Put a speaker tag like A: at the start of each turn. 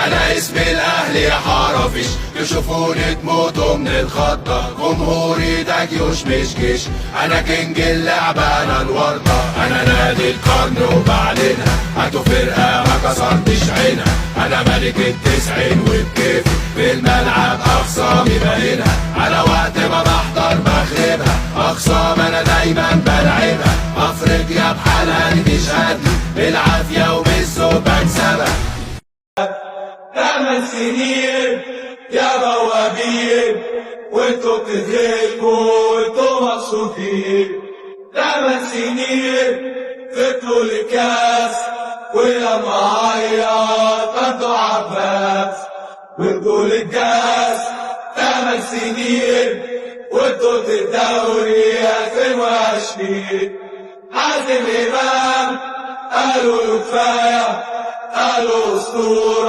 A: انا اسمي الاهلي يا حرافيش، تشوفوني تموتوا من الخضة. جمهوري ده جيوش مش جيش، انا كينج اللعبة انا الوردة. انا نادي القرن وبعلنها، هاتوا فرقة ما كسرتش عينها. انا ملك ال90 وبكيفي في الملعب اخصامي باينها. على وقت ما بحضر بخربها، اخصام انا دايما بلعبها. افريقيا بحالها مش قدي، بالعافية وبالذوق بكسبها.
B: 8 سنين يا بوابين وانتوا بتتهلكوا وانتوا مبسوطين. 8 سنين فضلوا الكاس، ولما عيط انتوا عباس وانتوا للكاس. 8 سنين وانتوا الدوري 2020. حازم امام قالوا له كفايه، قالوا اسطوره.